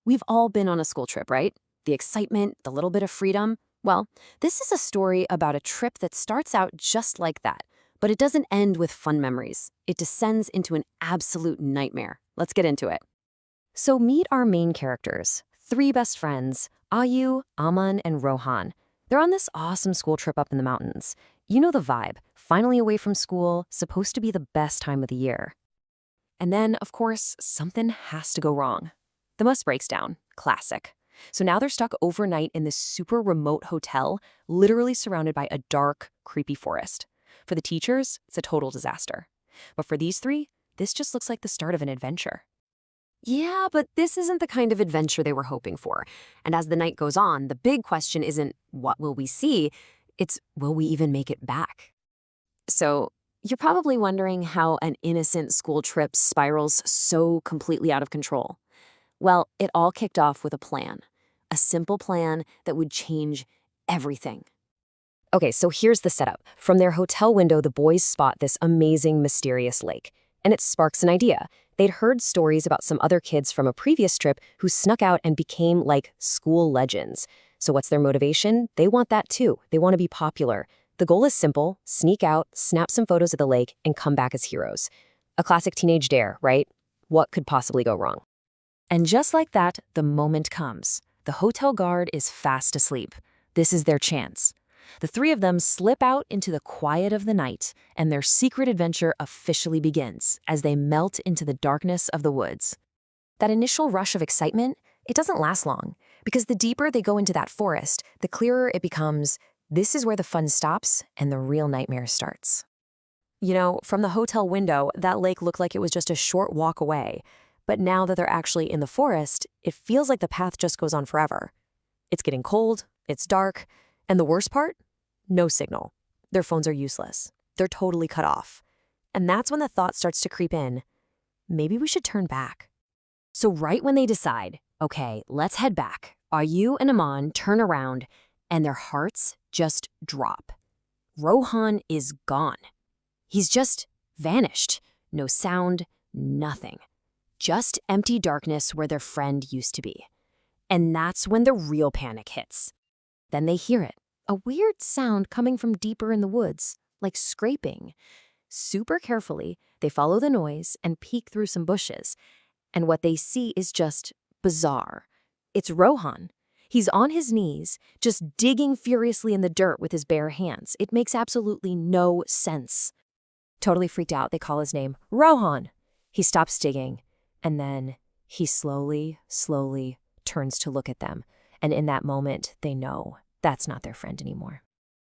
We've all been on a school trip, right? The excitement, the little bit of freedom. Well, this is a story about a trip that starts out just like that, but it doesn't end with fun memories. It descends into an absolute nightmare. Let's get into it. So meet our main characters, three best friends, Ayu, Aman, and Rohan. They're on this awesome school trip up in the mountains. You know the vibe, finally away from school, supposed to be the best time of the year. And then, of course, something has to go wrong. The bus breaks down. Classic. So now they're stuck overnight in this super remote hotel, literally surrounded by a dark, creepy forest. For the teachers, it's a total disaster. But for these three, this just looks like the start of an adventure. Yeah, but this isn't the kind of adventure they were hoping for. And as the night goes on, the big question isn't, what will we see? It's, will we even make it back? So, you're probably wondering how an innocent school trip spirals so completely out of control. Well, it all kicked off with a simple plan that would change everything. Okay, so here's the setup. From their hotel window, the boys spot this amazing, mysterious lake. And it sparks an idea. They'd heard stories about some other kids from a previous trip who snuck out and became like school legends. So what's their motivation? They want that too. They want to be popular. The goal is simple: sneak out, snap some photos of the lake, and come back as heroes. A classic teenage dare, right? What could possibly go wrong? And just like that, the moment comes. The hotel guard is fast asleep. This is their chance. The three of them slip out into the quiet of the night, and their secret adventure officially begins as they melt into the darkness of the woods. That initial rush of excitement, it doesn't last long, because the deeper they go into that forest, the clearer it becomes. This is where the fun stops and the real nightmare starts. You know, from the hotel window, that lake looked like it was just a short walk away. But now that they're actually in the forest, it feels like the path just goes on forever. It's getting cold, it's dark, and the worst part? No signal. Their phones are useless. They're totally cut off. And that's when the thought starts to creep in. Maybe we should turn back. So right when they decide, okay, let's head back, Ayu and Aman turn around, and their hearts just drop. Rohan is gone. He's just vanished. No sound, nothing. Just empty darkness where their friend used to be. And that's when the real panic hits. Then they hear it, a weird sound coming from deeper in the woods, like scraping. Super carefully, they follow the noise and peek through some bushes. And what they see is just bizarre. It's Rohan. He's on his knees, just digging furiously in the dirt with his bare hands. It makes absolutely no sense. Totally freaked out, they call his name Rohan. He stops digging. And then he slowly turns to look at them. And in that moment, they know that's not their friend anymore.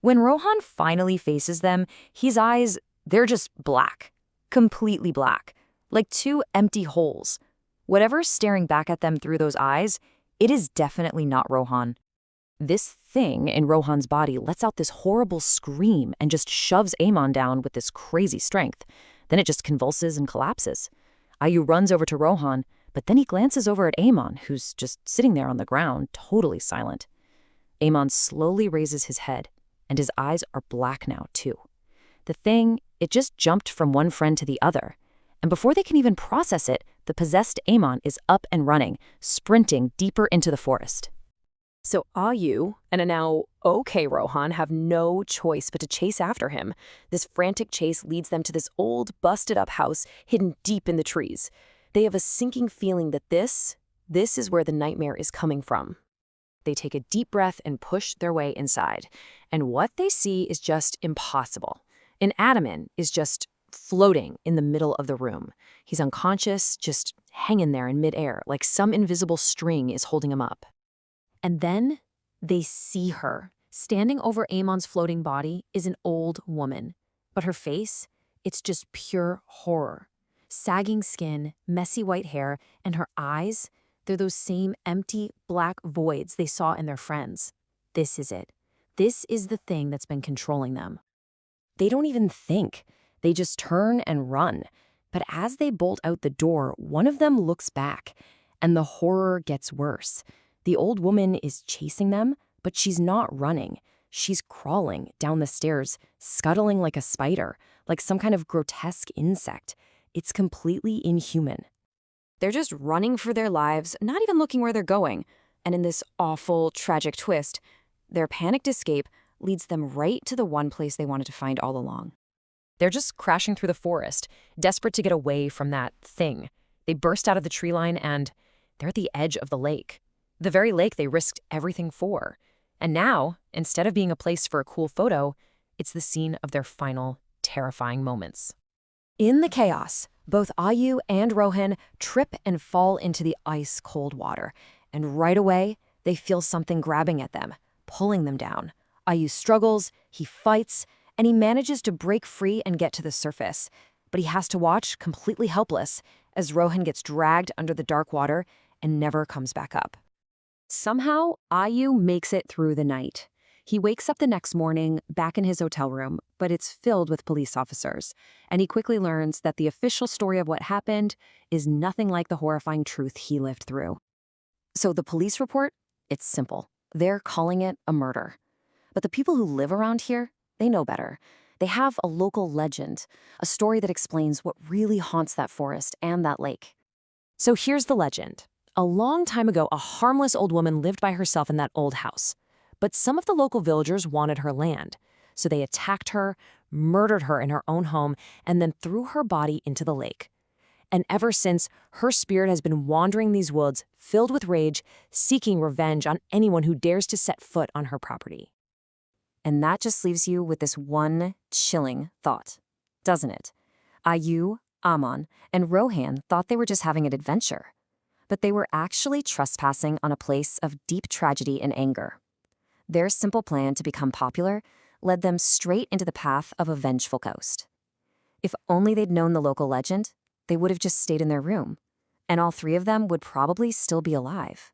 When Rohan finally faces them, his eyes, they're just black. Completely black. Like two empty holes. Whatever's staring back at them through those eyes, it is definitely not Rohan. This thing in Rohan's body lets out this horrible scream and just shoves Amon down with this crazy strength. Then it just convulses and collapses. Ayu runs over to Rohan, but then he glances over at Amon, who's just sitting there on the ground, totally silent. Amon slowly raises his head, and his eyes are black now, too. The thing, it just jumped from one friend to the other. And before they can even process it, the possessed Amon is up and running, sprinting deeper into the forest. So Ayu and a now okay Rohan have no choice but to chase after him. This frantic chase leads them to this old, busted-up house hidden deep in the trees. They have a sinking feeling that this is where the nightmare is coming from. They take a deep breath and push their way inside. And what they see is just impossible. An Adaman is just floating in the middle of the room. He's unconscious, just hanging there in midair, like some invisible string is holding him up. And then they see her. Standing over Amon's floating body is an old woman. But her face, it's just pure horror. Sagging skin, messy white hair, and her eyes, they're those same empty, black voids they saw in their friends. This is it. This is the thing that's been controlling them. They don't even think. They just turn and run. But as they bolt out the door, one of them looks back, and the horror gets worse. The old woman is chasing them, but she's not running. She's crawling down the stairs, scuttling like a spider, like some kind of grotesque insect. It's completely inhuman. They're just running for their lives, not even looking where they're going. And in this awful, tragic twist, their panicked escape leads them right to the one place they wanted to find all along. They're just crashing through the forest, desperate to get away from that thing. They burst out of the tree line and they're at the edge of the lake. The very lake they risked everything for. And now, instead of being a place for a cool photo, it's the scene of their final, terrifying moments. In the chaos, both Ayu and Rohan trip and fall into the ice-cold water. And right away, they feel something grabbing at them, pulling them down. Ayu struggles, he fights, and he manages to break free and get to the surface. But he has to watch, completely helpless, as Rohan gets dragged under the dark water and never comes back up. Somehow, Ayu makes it through the night. He wakes up the next morning, back in his hotel room, but it's filled with police officers. And he quickly learns that the official story of what happened is nothing like the horrifying truth he lived through. So the police report? It's simple. They're calling it a murder. But the people who live around here, they know better. They have a local legend, a story that explains what really haunts that forest and that lake. So here's the legend. A long time ago, a harmless old woman lived by herself in that old house. But some of the local villagers wanted her land. So they attacked her, murdered her in her own home, and then threw her body into the lake. And ever since, her spirit has been wandering these woods, filled with rage, seeking revenge on anyone who dares to set foot on her property. And that just leaves you with this one chilling thought, doesn't it? Ayu, Amon, and Rohan thought they were just having an adventure. But they were actually trespassing on a place of deep tragedy and anger. Their simple plan to become popular led them straight into the path of a vengeful ghost. If only they'd known the local legend, they would have just stayed in their room, and all three of them would probably still be alive.